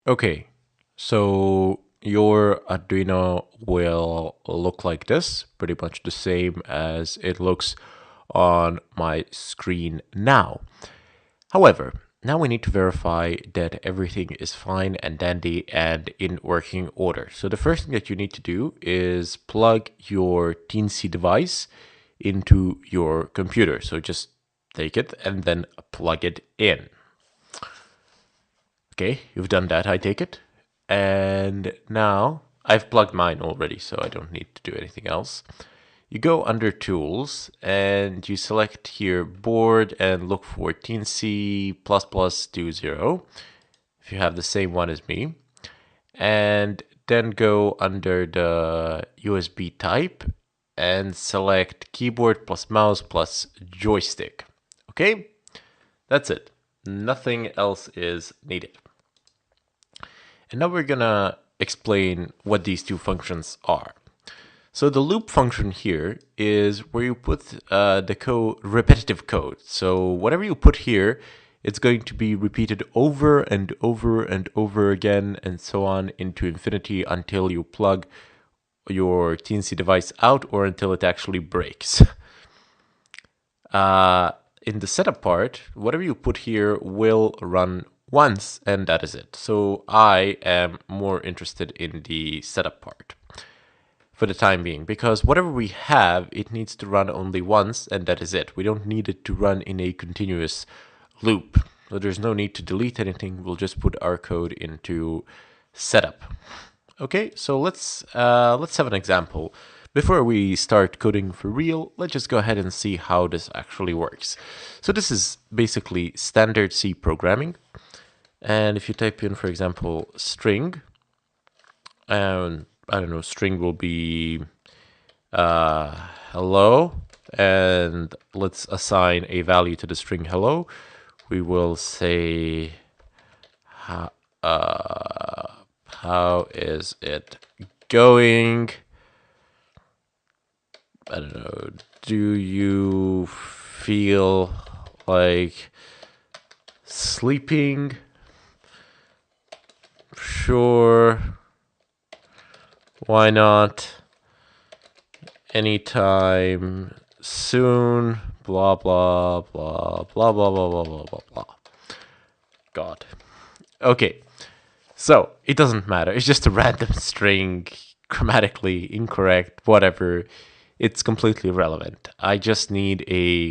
Okay, so your Arduino will look like this, pretty much the same as it looks on my screen now. However, now we need to verify that everything is fine and dandy and in working order. So the first thing that you need to do is plug your Teensy device into your computer. So just take it and then plug it in. Okay, you've done that, I take it. And now I've plugged mine already, so I don't need to do anything else. You go under Tools and you select here Board and look for Teensy++20 if you have the same one as me. And then go under the USB type and select keyboard plus mouse plus joystick. Okay, that's it. Nothing else is needed. And now we're gonna explain what these two functions are. So the loop function here is where you put the repetitive code. So whatever you put here, it's going to be repeated over and over and over again and so on into infinity until you plug your Teensy device out or until it actually breaks. In the setup part, whatever you put here will run once and that is it. So I am more interested in the setup part for the time being, because whatever we have, it needs to run only once and that is it. We don't need it to run in a continuous loop. So there's no need to delete anything. We'll just put our code into setup. Okay, so let's have an example. Before we start coding for real, let's just go ahead and see how this actually works. So this is basically standard C programming. And if you type in, for example, string, and I don't know, string will be hello, and let's assign a value to the string hello. We will say, how is it going? I don't know, do you feel like sleeping? Sure. Why not? Anytime soon. Blah, blah, blah, blah, blah, blah, blah, blah, blah, blah. God. Okay. So, it doesn't matter. It's just a random string, grammatically incorrect, whatever. It's completely irrelevant. I just need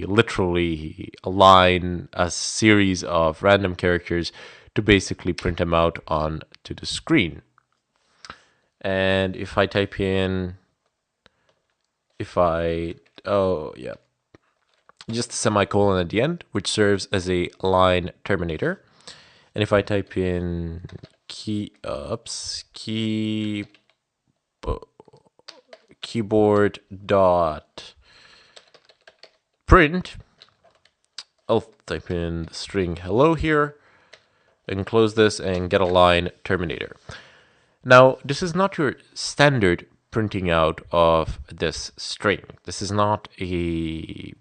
literally a line, a series of random characters to basically print them out onto the screen. And if I type in, just a semicolon at the end, which serves as a line terminator. And if I type in keyboard dot print, I'll type in the string hello here and close this and get a line terminator. Now, this is not your standard printing out of this string. This is not a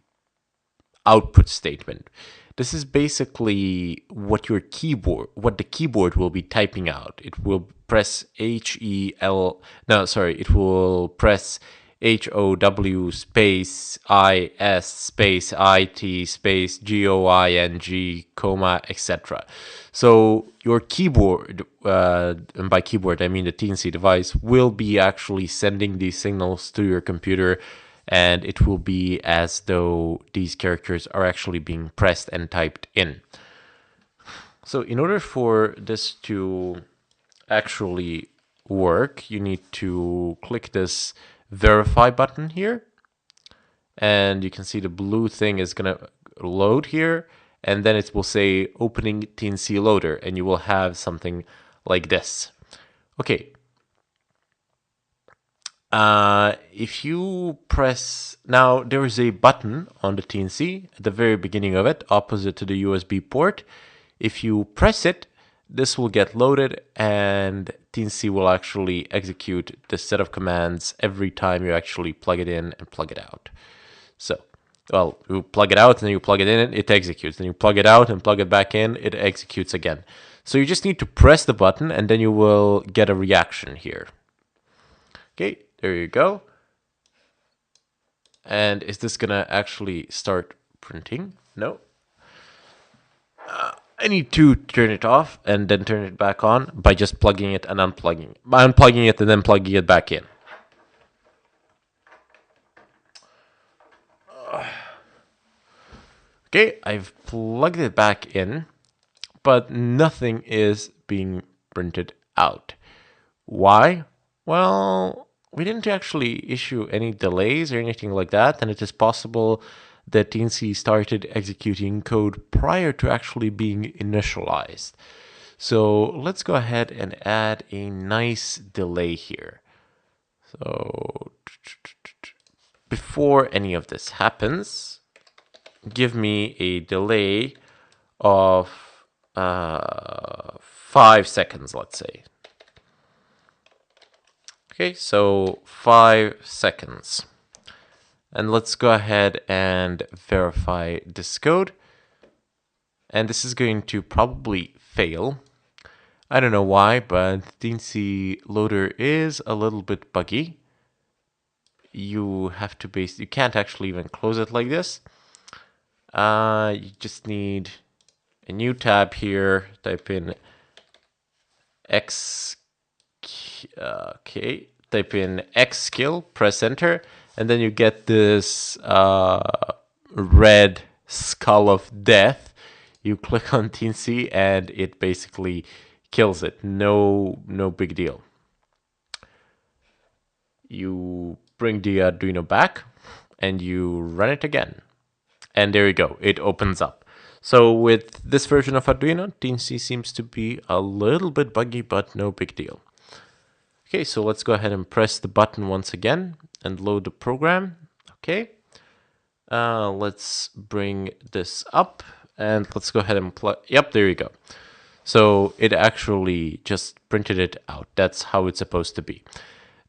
output statement. This is basically what the keyboard will be typing out. It will press it will press HOW space IS space IT space GOING, comma, etc. So your keyboard, and by keyboard I mean the Teensy device, will be actually sending these signals to your computer, and it will be as though these characters are actually being pressed and typed in. So in order for this to actually work, you need to click this verify button here, and you can see the blue thing is gonna load here, and then it will say opening Teensy loader, and you will have something like this. Okay. If you press, now there is a button on the Teensy at the very beginning of it, opposite to the USB port. If you press it, this will get loaded and Teensy will actually execute the set of commands every time you actually plug it in and plug it out. So, well, you plug it out and then you plug it in, it executes. Then you plug it out and plug it back in, it executes again. So you just need to press the button and then you will get a reaction here. Okay, there you go. And is this gonna actually start printing? No. I need to turn it off and then turn it back on by just plugging it and unplugging it. By unplugging it and then plugging it back in. Okay, I've plugged it back in, but nothing is being printed out. Why? Well, we didn't actually issue any delays or anything like that, and it is possible that Teensy started executing code prior to actually being initialized. So let's go ahead and add a nice delay here. So before any of this happens, give me a delay of 5 seconds, let's say. Okay, so 5 seconds. And let's go ahead and verify this code. And this is going to probably fail. I don't know why, but Teensy loader is a little bit buggy. You have to you can't actually even close it like this. You just need a new tab here, type in X, okay, type in X skill, press enter, and then you get this red skull of death. You click on Teensy and it basically kills it. No big deal. You bring the Arduino back and you run it again. And there you go, it opens up. So with this version of Arduino, Teensy seems to be a little bit buggy, but no big deal. Okay, so let's go ahead and press the button once again and load the program. Okay, let's bring this up and let's go ahead and plug. Yep, there you go. So it actually just printed it out. That's how it's supposed to be.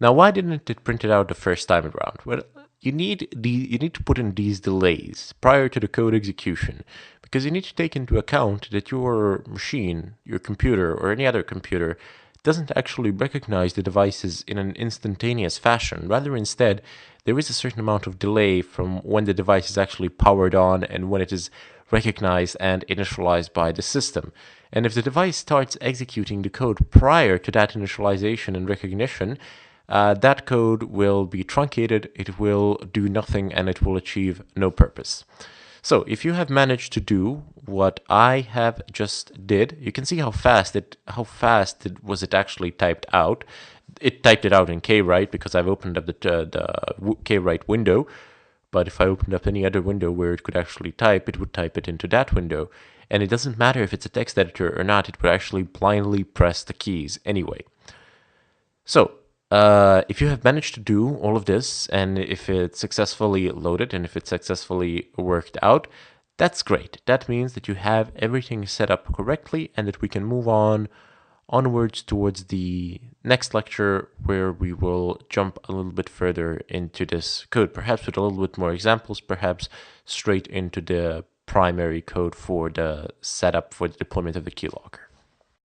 Now, why didn't it print it out the first time around? Well, you need to put in these delays prior to the code execution, because you need to take into account that your machine, your computer, or any other computer doesn't actually recognize the devices in an instantaneous fashion. Rather, instead, there is a certain amount of delay from when the device is actually powered on and when it is recognized and initialized by the system. And if the device starts executing the code prior to that initialization and recognition, that code will be truncated, it will do nothing, and it will achieve no purpose. So if you have managed to do what I have just did, you can see how fast was it actually typed out. It typed it out in kwrite because I've opened up the kwrite window. But if I opened up any other window where it could actually type, it would type it into that window. And it doesn't matter if it's a text editor or not, it would actually blindly press the keys anyway. So if you have managed to do all of this, and if it's successfully loaded, and if it's successfully worked out, that's great. That means that you have everything set up correctly and that we can move onwards towards the next lecture, where we will jump a little bit further into this code, perhaps with a little bit more examples, perhaps straight into the primary code for the setup for the deployment of the keylogger.